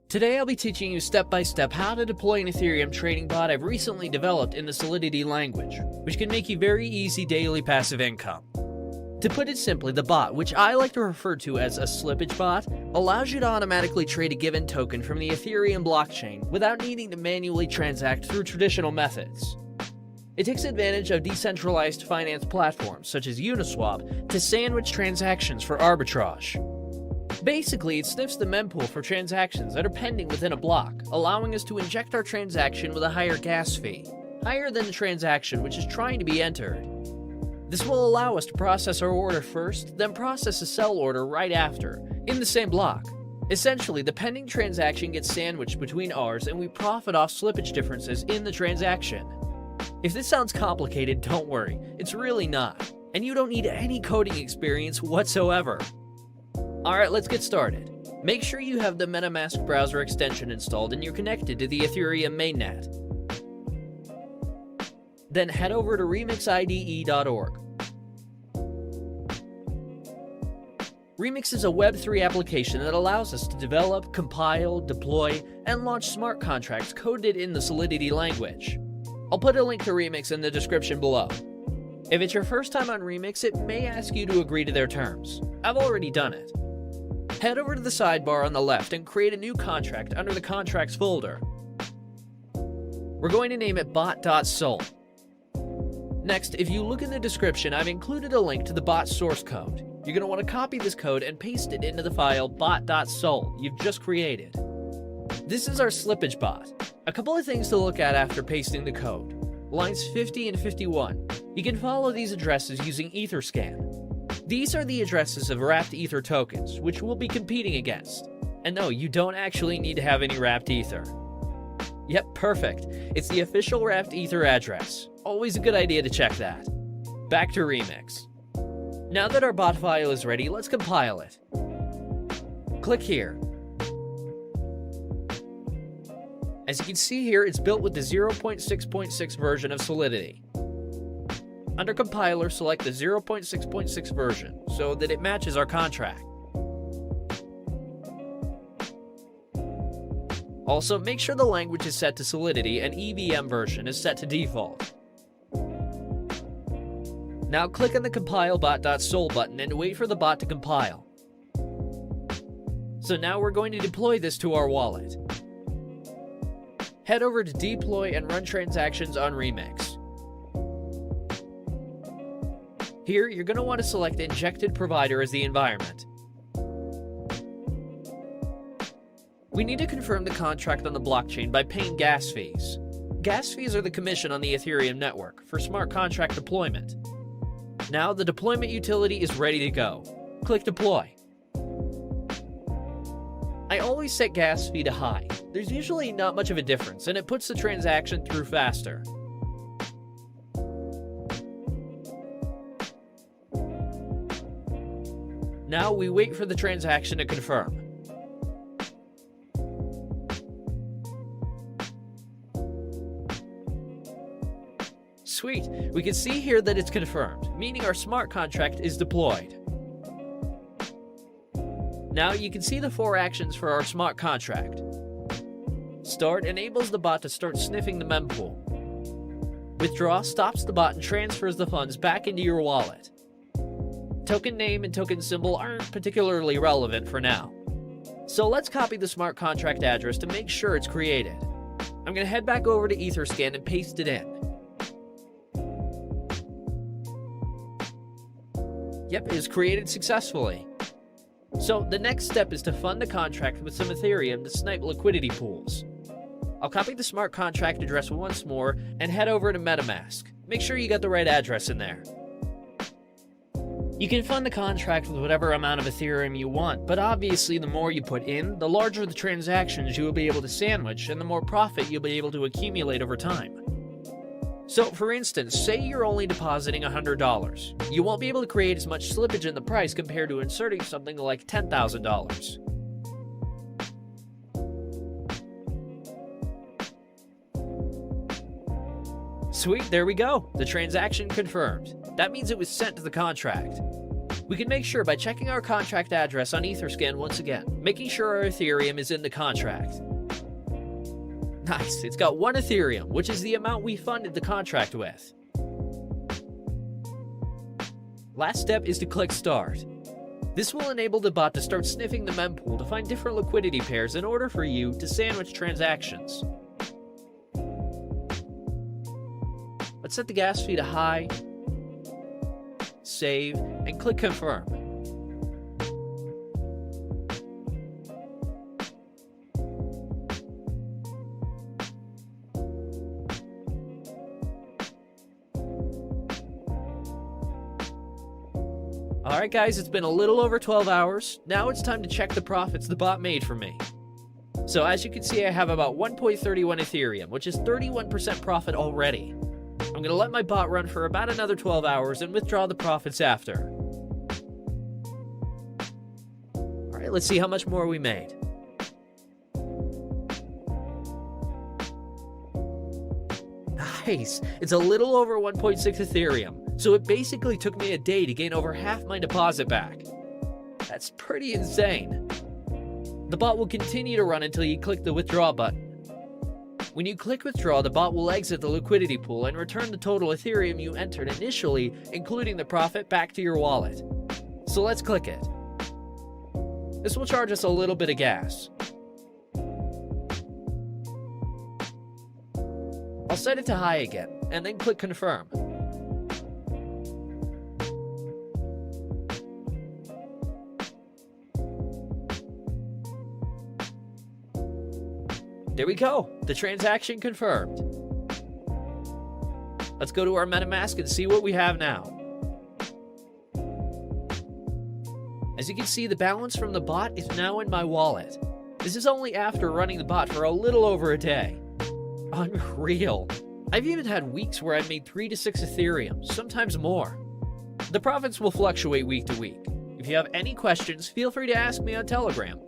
Today I'll be teaching you step by step how to deploy an Ethereum trading bot I've recently developed in the Solidity language, which can make you very easy daily passive income. To put it simply, the bot, which I like to refer to as a slippage bot, allows you to automatically trade a given token from the Ethereum blockchain without needing to manually transact through traditional methods. It takes advantage of decentralized finance platforms such as Uniswap to sandwich transactions for arbitrage. Basically, it sniffs the mempool for transactions that are pending within a block, allowing us to inject our transaction with a higher gas fee, higher than the transaction which is trying to be entered. This will allow us to process our order first, then process a sell order right after, in the same block. Essentially, the pending transaction gets sandwiched between ours and we profit off slippage differences in the transaction. If this sounds complicated, don't worry, it's really not, and you don't need any coding experience whatsoever. Alright, let's get started. Make sure you have the MetaMask browser extension installed and you're connected to the Ethereum mainnet. Then head over to remixide.org. Remix is a Web3 application that allows us to develop, compile, deploy, and launch smart contracts coded in the Solidity language. I'll put a link to Remix in the description below. If it's your first time on Remix, it may ask you to agree to their terms. I've already done it. Head over to the sidebar on the left and create a new contract under the Contracts folder. We're going to name it Bot.sol. Next, if you look in the description, I've included a link to the bot source code. You're going to want to copy this code and paste it into the file Bot.sol you've just created. This is our slippage bot. A couple of things to look at after pasting the code. Lines 50 and 51. You can follow these addresses using Etherscan. These are the addresses of wrapped Ether tokens, which we'll be competing against. And no, you don't actually need to have any wrapped Ether. Yep, perfect. It's the official wrapped Ether address. Always a good idea to check that. Back to Remix. Now that our bot file is ready, let's compile it. Click here. As you can see here, it's built with the 0.6.6 version of Solidity. Under Compiler, select the 0.6.6 version so that it matches our contract. Also, make sure the language is set to Solidity and EVM version is set to default. Now click on the Compile Bot.sol button and wait for the bot to compile. So now we're going to deploy this to our wallet. Head over to Deploy and run transactions on Remix. Here, you're going to want to select Injected Provider as the environment. We need to confirm the contract on the blockchain by paying gas fees. Gas fees are the commission on the Ethereum network for smart contract deployment. Now, the deployment utility is ready to go. Click Deploy. I always set gas fee to high. There's usually not much of a difference, and it puts the transaction through faster. Now we wait for the transaction to confirm. Sweet, we can see here that it's confirmed, meaning our smart contract is deployed. Now you can see the 4 actions for our smart contract. Start enables the bot to start sniffing the mempool. Withdraw stops the bot and transfers the funds back into your wallet. Token name and token symbol aren't particularly relevant for now. So let's copy the smart contract address to make sure it's created. I'm going to head back over to Etherscan and paste it in. Yep, it is created successfully. So the next step is to fund the contract with some Ethereum to snipe liquidity pools. I'll copy the smart contract address once more and head over to MetaMask. Make sure you got the right address in there. You can fund the contract with whatever amount of Ethereum you want, but obviously the more you put in, the larger the transactions you will be able to sandwich and the more profit you'll be able to accumulate over time. So for instance, say you're only depositing $100. You won't be able to create as much slippage in the price compared to inserting something like $10,000. Sweet, there we go. The transaction confirmed. That means it was sent to the contract. We can make sure by checking our contract address on Etherscan once again, making sure our Ethereum is in the contract. Nice, it's got 1 Ethereum, which is the amount we funded the contract with. Last step is to click Start. This will enable the bot to start sniffing the mempool to find different liquidity pairs in order for you to sandwich transactions. Let's set the gas fee to high, save, and click Confirm. Alright guys, it's been a little over 12 hours. Now it's time to check the profits the bot made for me. So as you can see, I have about 1.31 Ethereum, which is 31% profit already. I'm going to let my bot run for about another 12 hours and withdraw the profits after. Alright, let's see how much more we made. Nice! It's a little over 1.6 Ethereum, so it basically took me a day to gain over half my deposit back. That's pretty insane. The bot will continue to run until you click the withdraw button. When you click withdraw, the bot will exit the liquidity pool and return the total Ethereum you entered initially, including the profit, back to your wallet. So let's click it. This will charge us a little bit of gas. I'll set it to high again, and then click Confirm. There we go, the transaction confirmed. Let's go to our MetaMask and see what we have now. As you can see, the balance from the bot is now in my wallet. This is only after running the bot for a little over a day. Unreal. I've even had weeks where I've made 3 to 6 Ethereum, sometimes more. The profits will fluctuate week to week. If you have any questions, feel free to ask me on Telegram.